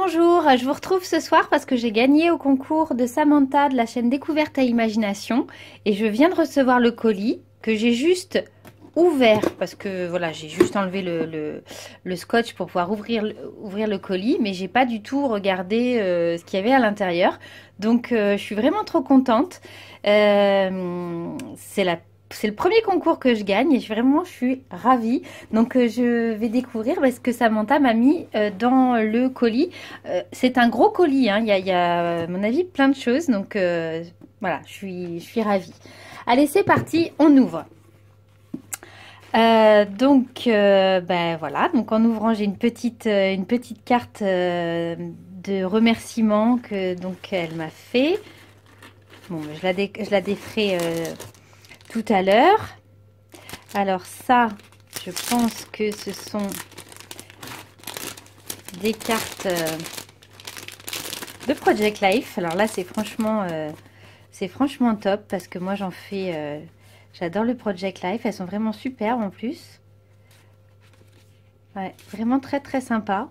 Bonjour, je vous retrouve ce soir parce que j'ai gagné au concours de Samantha de la chaîne Découverte à Imagination et je viens de recevoir le colis que j'ai juste ouvert parce que voilà, j'ai juste enlevé le scotch pour pouvoir ouvrir le colis, mais j'ai pas du tout regardé ce qu'il y avait à l'intérieur. Donc je suis vraiment trop contente. C'est le premier concours que je gagne et je suis ravie. Donc je vais découvrir ce que Samantha m'a mis dans le colis. C'est un gros colis, hein. Il y a, à mon avis, plein de choses. Donc voilà, je suis ravie. Allez, c'est parti, on ouvre. Voilà. Donc en ouvrant, j'ai une petite carte de remerciement que donc elle m'a fait. Bon, je la déferai tout à l'heure. Alors ça, je pense que ce sont des cartes de Project Life. Alors là, c'est franchement top parce que moi, j'en fais... j'adore le Project Life. Elles sont vraiment superbes en plus. Ouais, vraiment très très sympa.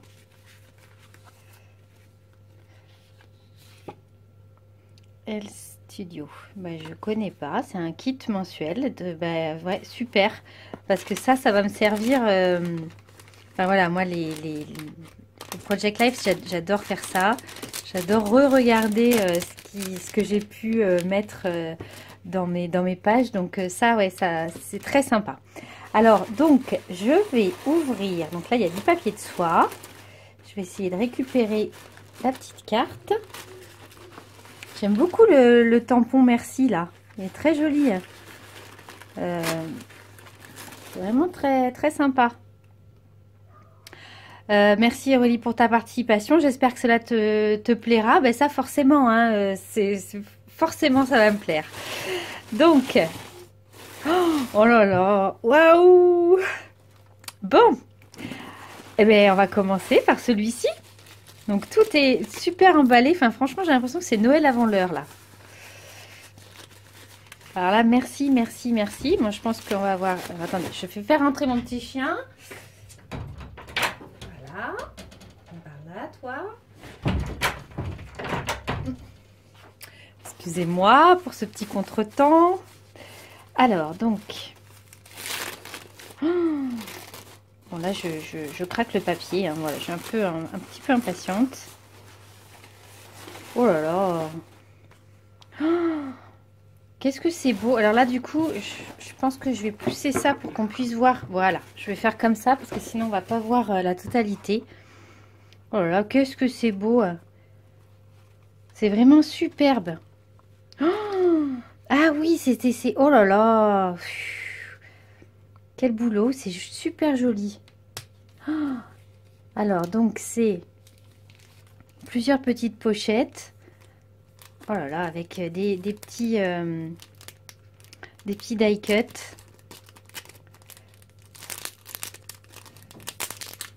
Studio, je connais pas, c'est un kit mensuel de ouais, super parce que ça va me servir enfin voilà, moi les Project Life, j'adore faire ça, j'adore re-regarder ce que j'ai pu mettre dans mes pages, donc ça ouais, ça c'est très sympa. Alors donc je vais ouvrir, donc là il y a du papier de soie, je vais essayer de récupérer la petite carte. J'aime beaucoup le tampon merci là. Il est très joli. C'est vraiment très, très sympa. Merci Aurélie pour ta participation. J'espère que cela te plaira. Ça forcément, hein, forcément ça va me plaire. Donc, oh là là, waouh! Bon, eh bien on va commencer par celui-ci. Donc tout est super emballé. Enfin franchement j'ai l'impression que c'est Noël avant l'heure là. Alors là merci, merci, merci. Moi je pense qu'on va voir... Alors, attendez, je fais faire entrer mon petit chien. Voilà. Par là toi. Excusez-moi pour ce petit contretemps. Alors donc... Bon là je craque le papier. Hein. Voilà, je suis un petit peu impatiente. Oh là là. Qu'est-ce que c'est beau. Alors là du coup je pense que je vais pousser ça pour qu'on puisse voir. Voilà, je vais faire comme ça parce que sinon on va pas voir la totalité. Oh là là, qu'est-ce que c'est beau. C'est vraiment superbe. Oh, ah oui, c'est... Oh là là. Quel boulot, c'est super joli. Oh, alors donc c'est plusieurs petites pochettes. Oh là là, avec des petits die cut.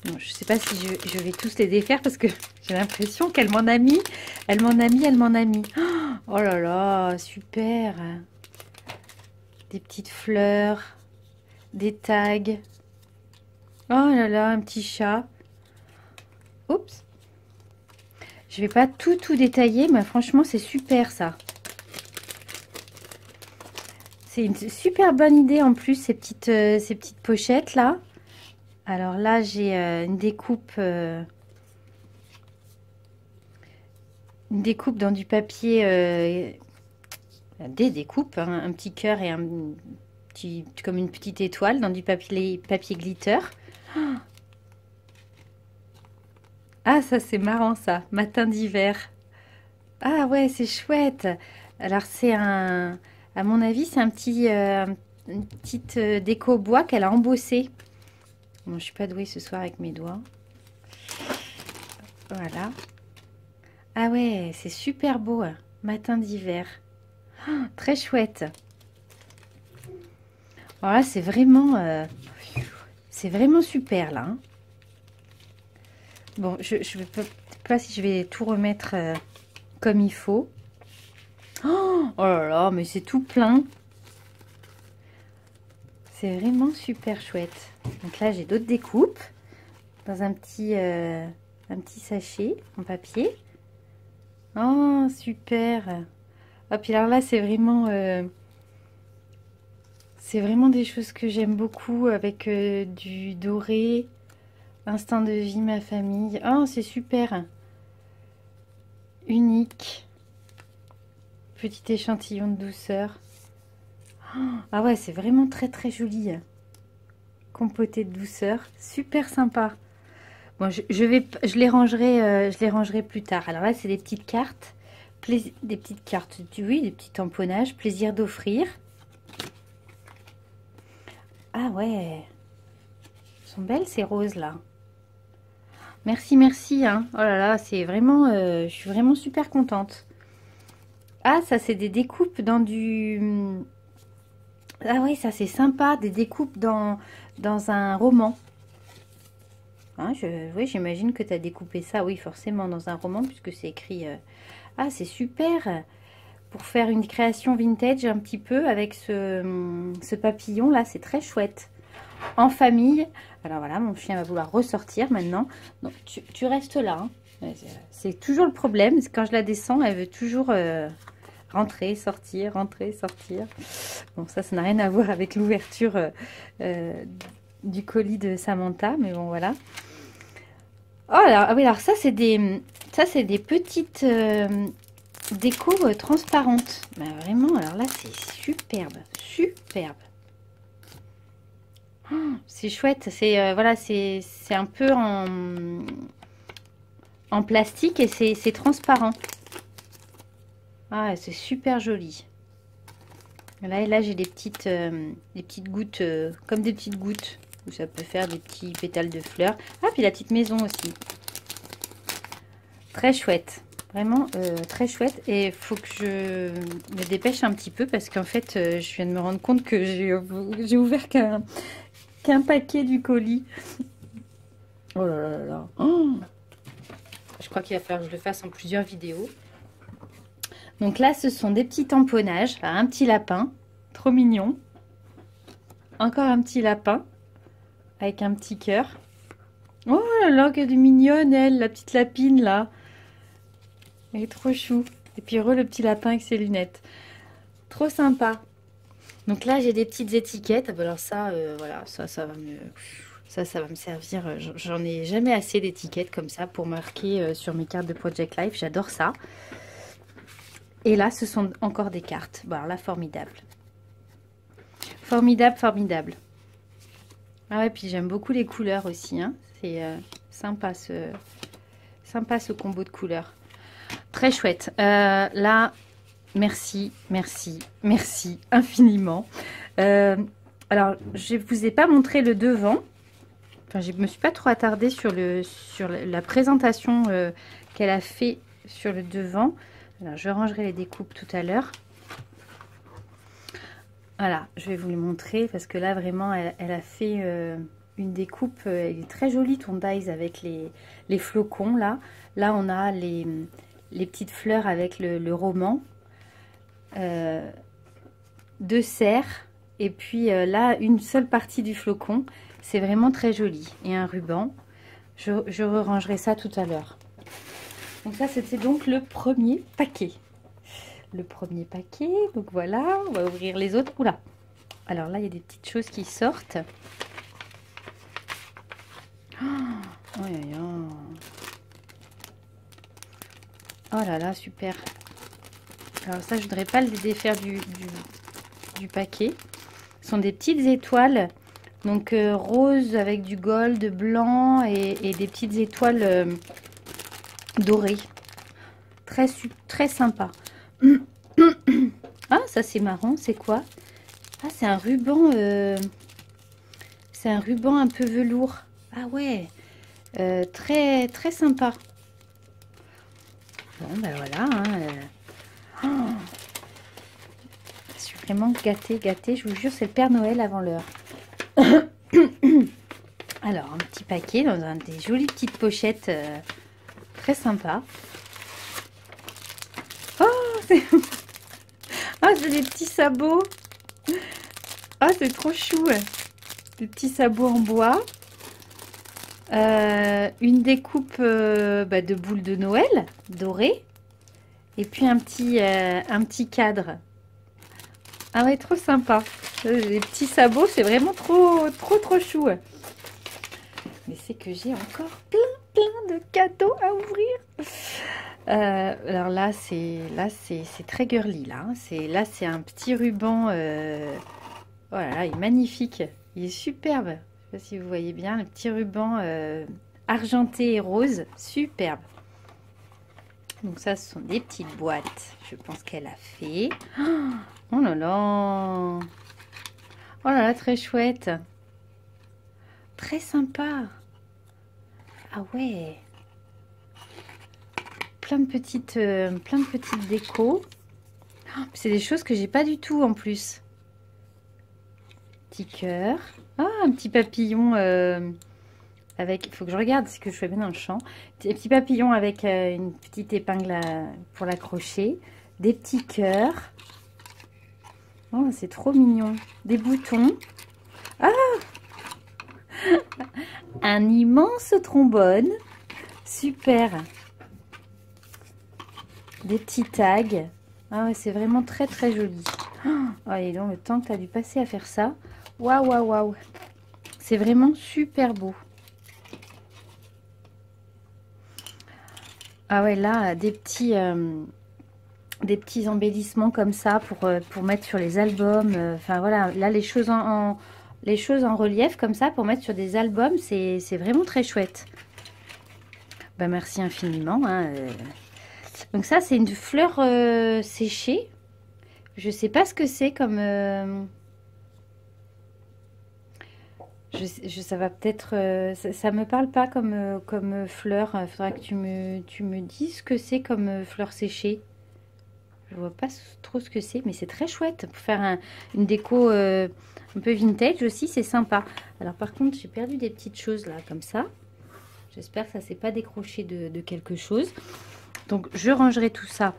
Bon, je sais pas si je vais tous les défaire parce que j'ai l'impression qu'elle m'en a mis. Elle m'en a mis. Oh là là, super. Des petites fleurs, des tags. Oh là là, un petit chat. Oups. Je vais pas tout détailler, mais franchement, c'est super ça. C'est une super bonne idée en plus, ces petites pochettes là. Alors là, j'ai une découpe dans du papier, des découpes, hein, un petit cœur et comme une petite étoile dans du papier glitter. Ah, ça c'est marrant ça, matin d'hiver. Ah ouais, c'est chouette. Alors c'est à mon avis, c'est une petite déco bois qu'elle a embossée. Bon, je suis pas douée ce soir avec mes doigts. Voilà. Ah ouais, c'est super beau, matin d'hiver. Oh, très chouette. Alors là, c'est vraiment super là. Hein. Bon, je ne sais pas si je vais tout remettre comme il faut. Oh là là, mais c'est tout plein. C'est vraiment super chouette. Donc là, j'ai d'autres découpes dans un petit Un petit sachet en papier. Oh, super. Ah, puis alors là, c'est vraiment des choses que j'aime beaucoup avec du doré. Instinct de vie, ma famille. Oh, c'est super. Unique. Petit échantillon de douceur. Ah ouais, c'est vraiment très très joli. Compoté de douceur. Super sympa. Bon, je les rangerai plus tard. Alors là, c'est des petites cartes. Des petites cartes, oui, des petits tamponnages. Plaisir d'offrir. Ah ouais. Elles sont belles ces roses là. Merci, merci. Hein. Oh là là, c'est vraiment... je suis vraiment super contente. Ah, ça c'est des découpes dans du... Ah oui, ça c'est sympa. Des découpes dans un roman. Hein, oui, j'imagine que tu as découpé ça, oui, forcément, dans un roman, puisque c'est écrit... Ah, c'est super. Pour faire une création vintage un petit peu avec ce papillon là, c'est très chouette. En famille. Alors voilà, mon chien va vouloir ressortir maintenant. Donc tu restes là. Hein. C'est toujours le problème. Quand je la descends, elle veut toujours rentrer, sortir, rentrer, sortir. Bon, ça n'a rien à voir avec l'ouverture du colis de Samantha, mais bon, voilà. Oh, alors, ah oui, alors ça, c'est des petites déco transparentes. Bah, vraiment, alors là, c'est superbe, superbe. Oh, c'est chouette, c'est voilà, c'est un peu en plastique et c'est transparent. Ah, c'est super joli. Là j'ai des petites gouttes, comme des petites gouttes, où ça peut faire des petits pétales de fleurs. Ah, puis la petite maison aussi. Très chouette. Vraiment très chouette. Et il faut que je me dépêche un petit peu parce qu'en fait, je viens de me rendre compte que j'ai ouvert qu'un paquet du colis. Oh là là là. Oh, je crois qu'il va falloir que je le fasse en plusieurs vidéos. Donc là, ce sont des petits tamponnages. Un petit lapin. Trop mignon. Encore un petit lapin. Avec un petit cœur. Oh là là, qu'elle est mignonne, elle. La petite lapine, là. Elle est trop chou. Et puis heureux, le petit lapin avec ses lunettes. Trop sympa. Donc là, j'ai des petites étiquettes. Alors ça, voilà, ça va me servir. J'en ai jamais assez d'étiquettes comme ça pour marquer sur mes cartes de Project Life. J'adore ça. Et là, ce sont encore des cartes. Bon, alors là, formidable. Formidable, formidable. Ah ouais, puis j'aime beaucoup les couleurs aussi. Hein. C'est sympa ce combo de couleurs. Très chouette. Là, merci, merci, merci infiniment. Alors, je ne vous ai pas montré le devant. Enfin, je ne me suis pas trop attardée sur la présentation qu'elle a fait sur le devant. Alors, je rangerai les découpes tout à l'heure. Voilà, je vais vous les montrer parce que là, vraiment, elle a fait une découpe. Elle est très jolie, ton dies, avec les flocons, là. Là, on a les petites fleurs avec le roman. 2 cerfs. Et puis là, une seule partie du flocon. C'est vraiment très joli. Et un ruban. Je rangerai ça tout à l'heure. Donc ça, c'était donc le premier paquet. Le premier paquet. Donc voilà, on va ouvrir les autres. Oula. Alors là, il y a des petites choses qui sortent. Oh, oh là là, super. Alors ça, je voudrais pas le défaire du paquet. Ce sont des petites étoiles. Donc rose avec du gold, blanc et des petites étoiles dorées. Très sympa. Ah, ça c'est marrant, c'est quoi? Ah, c'est un ruban. C'est un ruban un peu velours. Ah ouais, très très sympa. Bon, ben voilà. Hein, oh, je suis vraiment gâtée. Je vous jure, c'est le Père Noël avant l'heure. Alors, un petit paquet dans des jolies petites pochettes très sympas. Oh, c'est des petits sabots. Ah, c'est trop chou. Des petits sabots en bois. Une découpe de boules de Noël dorées. Et puis un petit cadre. Ah ouais, trop sympa. Les petits sabots, c'est vraiment trop chou. Mais c'est que j'ai encore plein de cadeaux à ouvrir. Alors c'est très girly là. Là c'est un petit ruban. Voilà, il est magnifique. Il est superbe. Je sais pas si vous voyez bien le petit ruban argenté et rose, superbe. Donc ça, ce sont des petites boîtes. Je pense qu'elle a fait. Oh là là. Oh là là, très chouette. Très sympa. Ah ouais. Plein de petites décos. Oh, c'est des choses que j'ai pas du tout en plus. Petit cœur. Ah, un petit papillon avec... Il faut que je regarde ce que je fais bien dans le champ. Des petits papillons avec une petite épingle pour l'accrocher. Des petits cœurs. Oh, c'est trop mignon. Des boutons. Ah! Un immense trombone. Super. Des petits tags. Ah ouais, c'est vraiment très joli. Oh, et donc le temps que tu as dû passer à faire ça. Waouh, waouh, waouh. C'est vraiment super beau. Ah ouais, là, des petits embellissements comme ça pour mettre sur les albums. Enfin voilà, là, les choses en relief comme ça pour mettre sur des albums, c'est vraiment très chouette. Ben, merci infiniment. Hein. Donc ça, c'est une fleur séchée. Je sais pas ce que c'est comme... ça va peut-être... ça me parle pas comme fleur. Il faudra que tu me dises ce que c'est comme fleur séchée. Je vois pas trop ce que c'est, mais c'est très chouette. Pour faire une déco un peu vintage aussi, c'est sympa. Alors par contre, j'ai perdu des petites choses là, comme ça. J'espère que ça s'est pas décroché de quelque chose. Donc je rangerai tout ça.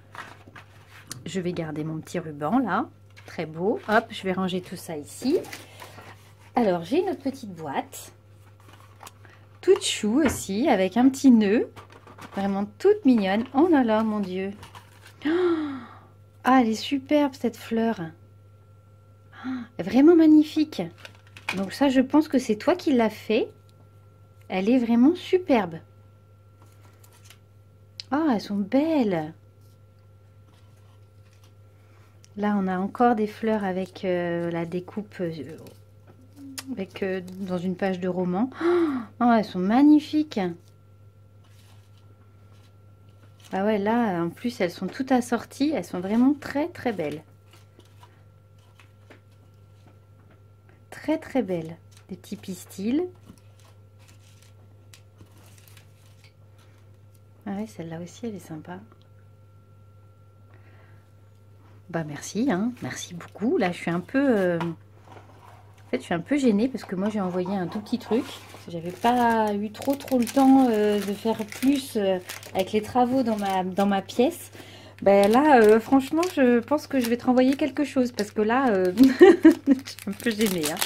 Je vais garder mon petit ruban là. Très beau. Hop, je vais ranger tout ça ici. Alors, j'ai une autre petite boîte, toute chou aussi, avec un petit nœud, vraiment toute mignonne. Oh là là, mon Dieu. Ah, elle est superbe, cette fleur. Vraiment magnifique. Donc ça, je pense que c'est toi qui l'as fait. Elle est vraiment superbe. Oh, elles sont belles. Là, on a encore des fleurs avec la découpe... dans une page de roman. Oh, elles sont magnifiques. Ah ouais, là, en plus, elles sont toutes assorties. Elles sont vraiment très belles. Très belles. Des petits pistils. Ah ouais, celle-là aussi, elle est sympa. Bah merci, hein. Merci beaucoup. Là, je suis un peu... En fait, je suis un peu gênée parce que moi, j'ai envoyé un tout petit truc. J'avais pas eu trop le temps de faire plus avec les travaux dans ma pièce. Ben là, franchement, je pense que je vais te renvoyer quelque chose parce que là, je suis un peu gênée. Hein.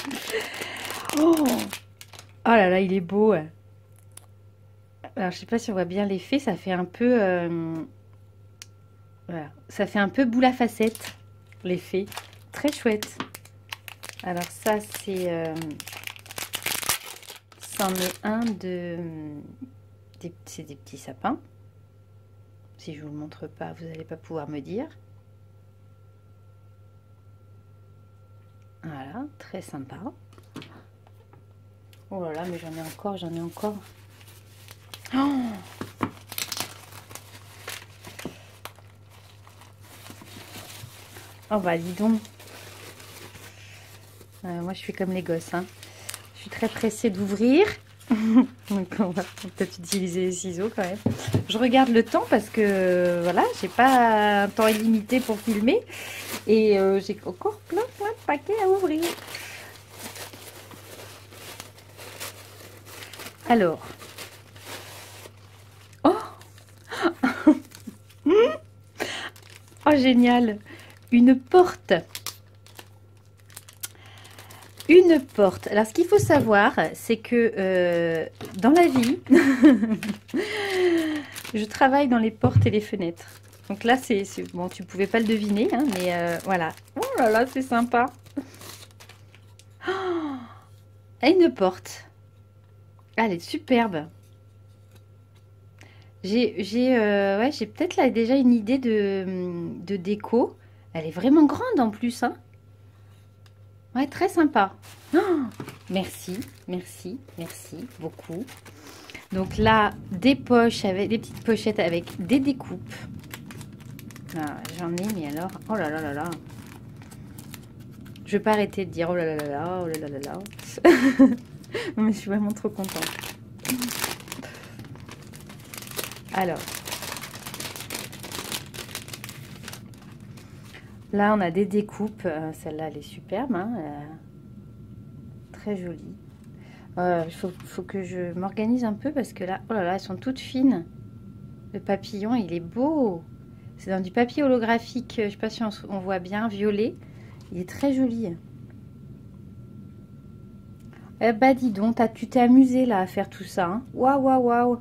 Oh, oh là là, il est beau. Alors, je sais pas si on voit bien l'effet. Ça fait un peu, voilà, ça fait un peu boule à facettes l'effet. Très chouette. Alors ça, c'est c'en est un c'est des petits sapins. Si je vous le montre pas, vous n'allez pas pouvoir me dire. Voilà, très sympa. Oh là là, mais j'en ai encore. Oh, oh bah dis donc. Moi, je suis comme les gosses. Hein. Je suis très pressée d'ouvrir. Donc, on va peut-être utiliser les ciseaux quand même. Je regarde le temps parce que, voilà, j'ai pas un temps illimité pour filmer. Et j'ai encore plein de paquets à ouvrir. Alors. Oh Oh, génial. Une porte. une porte. Alors, ce qu'il faut savoir, c'est que dans la vie, je travaille dans les portes et les fenêtres. Donc là, c'est bon, tu pouvais pas le deviner, hein, mais voilà. Oh là là, c'est sympa. Oh, et une porte. Ah, elle est superbe. J'ai peut-être là déjà une idée de déco. Elle est vraiment grande en plus, hein. Ouais, très sympa. Oh, merci, merci, merci beaucoup. Donc là, des poches avec des petites pochettes avec des découpes. Ah, j'en ai, mais alors, oh là là là là. Je vais pas arrêter de dire oh là là là là, oh là là là là. Non, mais je suis vraiment trop contente. Alors, là, on a des découpes. Celle-là, elle est superbe, hein, très jolie. Il faut que je m'organise un peu parce que là, oh là là, elles sont toutes fines. Le papillon, il est beau. C'est dans du papier holographique. Je ne sais pas si on voit bien, violet. Il est très joli. Bah dis donc, tu t'es amusé là à faire tout ça. Hein. Waouh, waouh, waouh.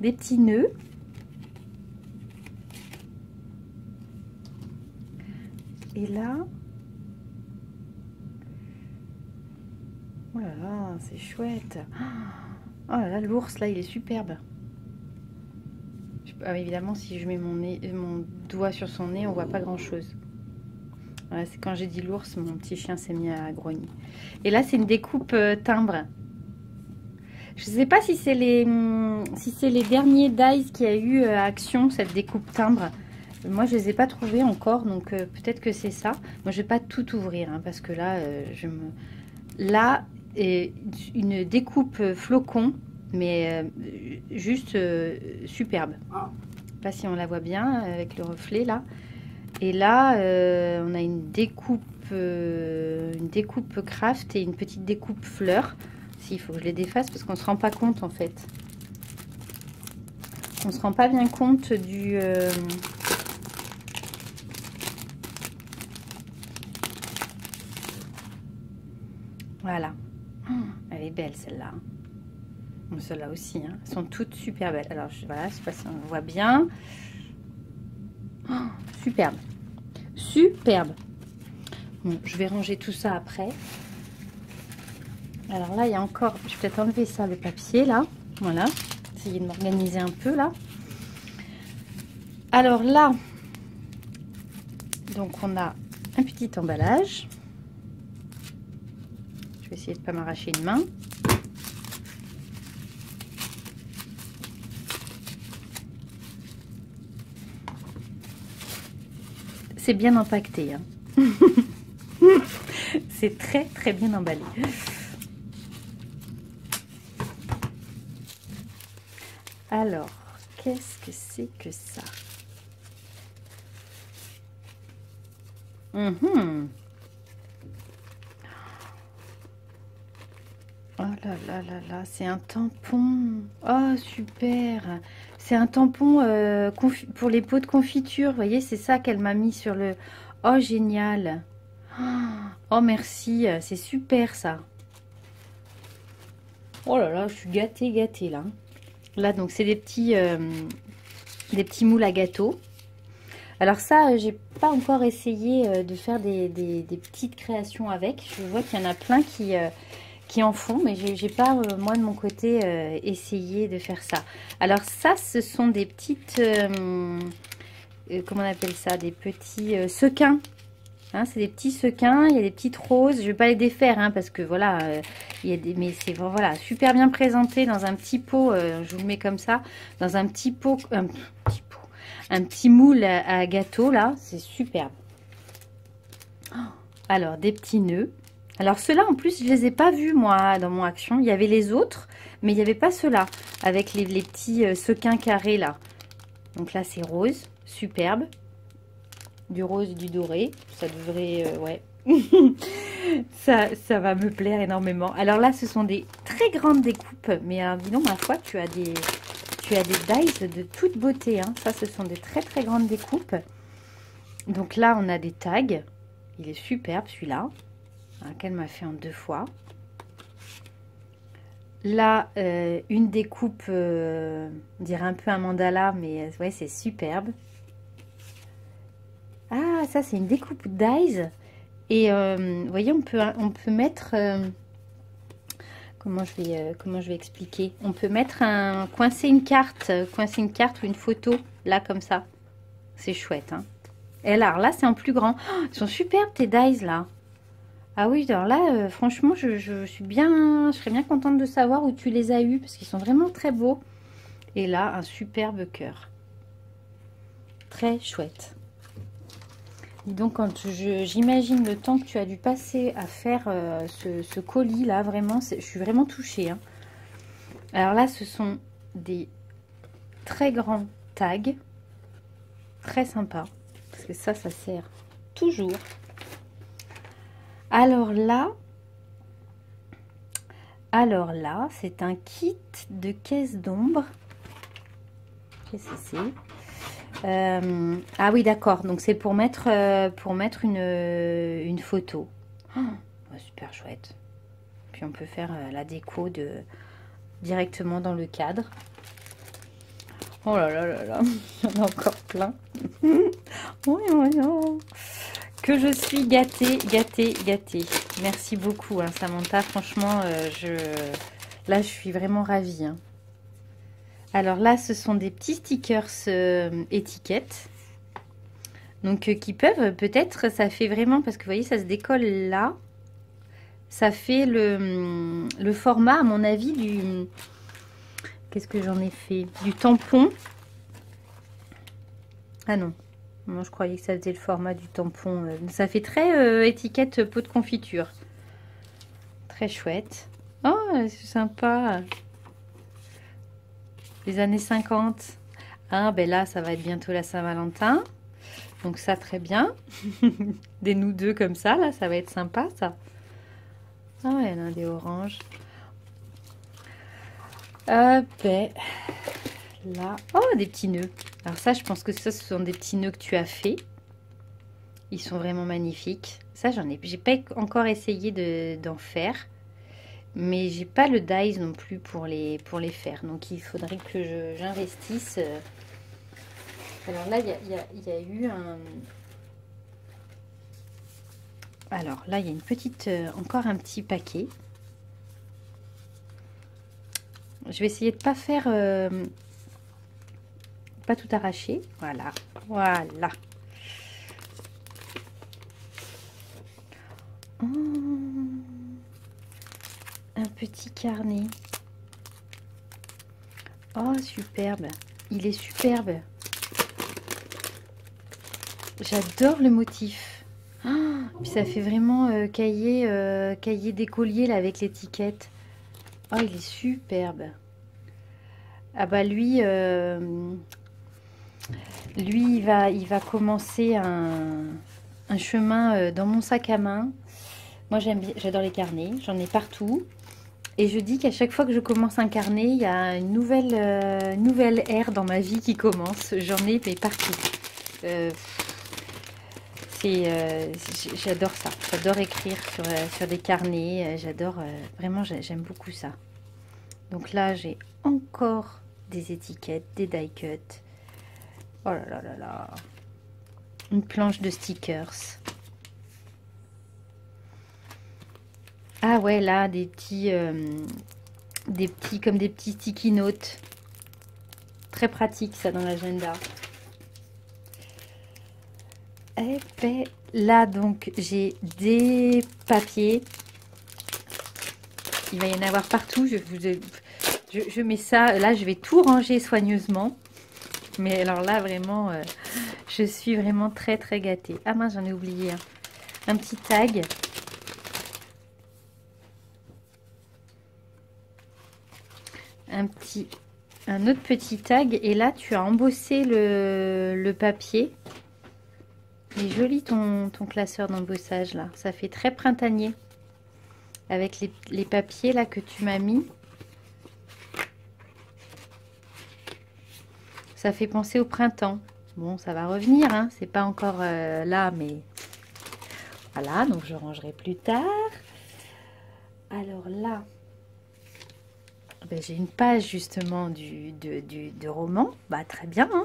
Des petits nœuds. Et là, oh là là, c'est chouette. Oh là là, l'ours là, il est superbe. Évidemment, si je mets mon doigt sur son nez, on voit pas grand chose. Voilà, c'est quand j'ai dit l'ours, mon petit chien s'est mis à grogner. Et là, c'est une découpe timbre. Je ne sais pas si c'est les derniers dies qui a eu Action, cette découpe timbre. Moi, je ne les ai pas trouvés encore, donc peut-être que c'est ça. Moi, je ne vais pas tout ouvrir, hein, parce que là, là, une découpe flocon, mais juste superbe. Je ne sais pas si on la voit bien avec le reflet, là. Et là, on a une découpe craft et une petite découpe fleur. Si, il faut que je les défasse parce qu'on ne se rend pas compte, en fait. On ne se rend pas bien compte du... Voilà. Oh, elle est belle, celle-là. Bon, celle-là aussi, hein. Elles sont toutes super belles. Alors, voilà, je ne sais pas si on voit bien. Oh, superbe. Superbe. Bon, je vais ranger tout ça après. Alors là, il y a encore... Je vais peut-être enlever ça, le papier, là. Voilà. Essayer de m'organiser un peu, là. Alors là, donc on a un petit emballage. Je vais essayer de ne pas m'arracher une main. C'est bien empaqueté, hein. C'est très très bien emballé. Alors, qu'est-ce que c'est que ça? Oh là là là là, c'est un tampon. Oh, super. C'est un tampon pour les pots de confiture. Vous voyez, c'est ça qu'elle m'a mis sur le... Oh, génial. Oh, merci. C'est super, ça. Oh là là, je suis gâtée, là. Là, donc, c'est des petits moules à gâteau. Alors ça, j'ai pas encore essayé de faire des petites créations avec. Je vois qu'il y en a plein qui en font, mais j'ai pas, moi, de mon côté, essayé de faire ça. Alors ça, ce sont des petites... comment on appelle ça? Des petits sequins. Hein, c'est des petits sequins, il y a des petites roses. Je vais pas les défaire, hein, parce que voilà, il y a des, mais c'est voilà, super bien présenté dans un petit pot. Je vous le mets comme ça, dans un petit pot, un petit moule à gâteau là, c'est superbe. Alors des petits nœuds. Alors ceux-là en plus je les ai pas vus moi dans mon Action. Il y avait les autres, mais il n'y avait pas ceux-là avec les petits sequins carrés là. Donc là c'est rose, superbe. Du rose et du doré, ça devrait, ouais, ça va me plaire énormément. Alors là, ce sont des très grandes découpes, mais dis donc, ma foi, tu as des dies de toute beauté, hein. Ça, ce sont des très très grandes découpes. Donc là, on a des tags. Il est superbe celui-là. Qu'elle m'a fait en 2 fois. Là, une découpe, on dirait un peu un mandala, mais ouais, c'est superbe. Ah, ça, c'est une découpe d'Eyes. Et vous voyez, on peut mettre... comment je vais expliquer? On peut mettre coincer une carte ou une photo, là, comme ça. C'est chouette, hein. Et alors là, c'est en plus grand. Oh, ils sont superbes, tes D'Eyes, là. Ah oui, alors là, franchement, je serais bien contente de savoir où tu les as eus, parce qu'ils sont vraiment très beaux. Et là, un superbe cœur. Très chouette. Et donc, quand j'imagine le temps que tu as dû passer à faire ce colis, là, vraiment, je suis vraiment touchée, hein. Alors là, ce sont des très grands tags. Très sympa. Parce que ça sert toujours. Alors là, c'est un kit de caisse d'ombre. Qu'est-ce que c'est? Ah oui, d'accord. Donc c'est pour mettre une photo. Oh, super chouette. Puis on peut faire la déco directement dans le cadre. Oh là là là là, il y en a encore plein. Oui, que je suis gâtée, gâtée, gâtée. Merci beaucoup, hein, Samantha. Franchement, là, je suis vraiment ravie, hein. Alors là, ce sont des petits stickers étiquettes. Donc, qui peuvent, peut-être, ça fait vraiment, parce que vous voyez, ça se décolle là. Ça fait le format, à mon avis, du... Qu'est-ce que j'en ai fait? Du tampon. Ah non. Moi, je croyais que ça faisait le format du tampon. Ça fait très étiquette pot de confiture. Très chouette. Oh, c'est sympa. Les années 50. Ah, ben là, ça va être bientôt la Saint-Valentin. Donc ça, très bien. Des nous deux comme ça, là, ça va être sympa, ça. Ah, il y en a des oranges. Ben, là. Oh, des petits nœuds. Alors ça, je pense que ça, ce sont des petits nœuds que tu as fait. Ils sont vraiment magnifiques. Ça, j'ai pas encore essayé d'en faire. Mais j'ai pas le dies non plus pour les faire. Donc, il faudrait que j'investisse. Alors là, il y a eu un... Alors là, il y a une petite... encore un petit paquet. Je vais essayer de pas faire... pas tout arracher. Voilà. Voilà. Oh, un petit carnet. Oh, superbe. Il est superbe. J'adore le motif. Oh, puis ça fait vraiment cahier d'écolier là avec l'étiquette. Oh, il est superbe. Ah bah lui, lui il va commencer un chemin dans mon sac à main. Moi j'adore les carnets, j'en ai partout. Et je dis qu'à chaque fois que je commence un carnet, il y a une nouvelle ère dans ma vie qui commence. J'en ai mais partout. J'adore ça. J'adore écrire sur des carnets. J'adore, vraiment, j'aime beaucoup ça. Donc là, j'ai encore des étiquettes, des die cuts. Oh là là là là. Une planche de stickers. Ah ouais, là, des petits comme des petits sticky notes. Très pratique, ça, dans l'agenda. Et ben, là, donc, j'ai des papiers. Il va y en avoir partout. Je mets ça. Là, je vais tout ranger soigneusement. Mais alors là, vraiment, je suis vraiment très, très gâtée. Ah mince, j'en ai oublié un. Un petit tag. Un autre petit tag. Et là, tu as embossé le papier. Il est joli ton classeur d'embossage là. Ça fait très printanier. Avec les papiers là que tu m'as mis. Ça fait penser au printemps. Bon, ça va revenir, hein. C'est pas encore là, mais Voilà, donc je rangerai plus tard. Alors là, ben, j'ai une page justement de roman. Bah, très bien, hein.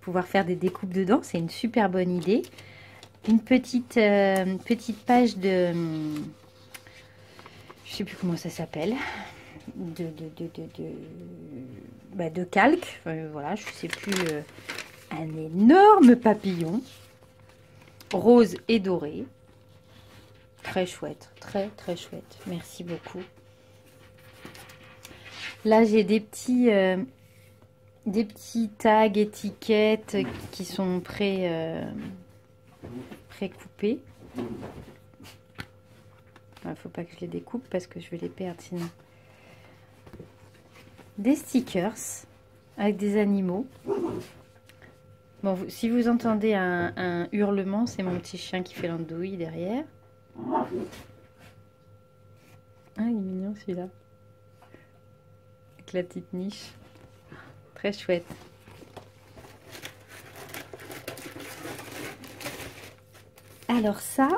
Pouvoir faire des découpes dedans, c'est une super bonne idée. Une petite page de... je sais plus comment ça s'appelle. De calque. Voilà, je sais plus. Un énorme papillon. Rose et doré. Très chouette. Très, très chouette. Merci beaucoup. Là, j'ai des petits tags, étiquettes qui sont pré-coupés. Il ne faut pas que je les découpe parce que je vais les perdre sinon. Des stickers avec des animaux. Bon, si vous entendez un hurlement, c'est mon petit chien qui fait l'andouille derrière. Ah, il est mignon celui-là. Avec la petite niche. Très chouette. Alors ça,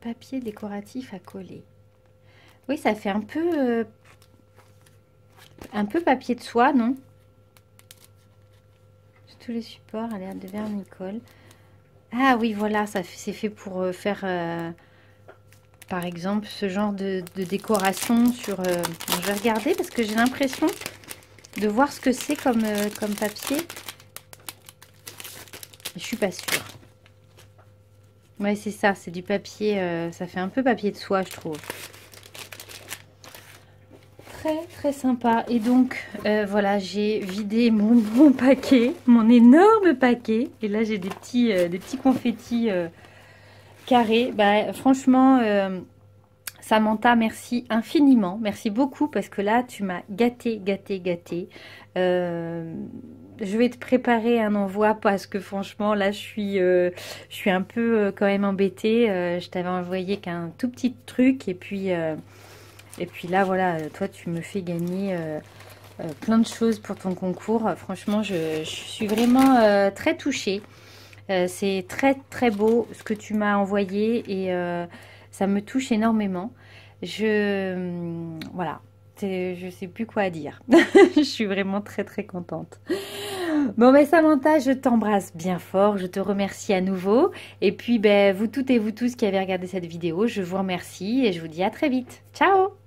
papier décoratif à coller. Oui, ça fait un peu papier de soie, non? Sur tous les supports, à l'air de vernicole. Ah oui, voilà, c'est fait pour faire, par exemple, ce genre de décoration sur... bon, je vais regarder parce que j'ai l'impression de voir ce que c'est comme papier. Je suis pas sûre. Ouais, c'est ça, c'est du papier, ça fait un peu papier de soie, je trouve. Très, très sympa. Et donc, voilà, j'ai vidé mon paquet, mon énorme paquet. Et là, j'ai des petits confettis carrés. Bah, franchement, Samantha, merci infiniment. Merci beaucoup parce que là, tu m'as gâté. Je vais te préparer un envoi parce que franchement, là, je suis un peu quand même embêtée. Je t'avais envoyé qu'un tout petit truc et puis là, voilà, toi, tu me fais gagner plein de choses pour ton concours. Franchement, je suis vraiment très touchée. C'est très, très beau ce que tu m'as envoyé et ça me touche énormément. Voilà, je sais plus quoi dire. Je suis vraiment très, très contente. Bon, ben Samantha, je t'embrasse bien fort. Je te remercie à nouveau. Et puis, ben, vous toutes et vous tous qui avez regardé cette vidéo, je vous remercie et je vous dis à très vite. Ciao!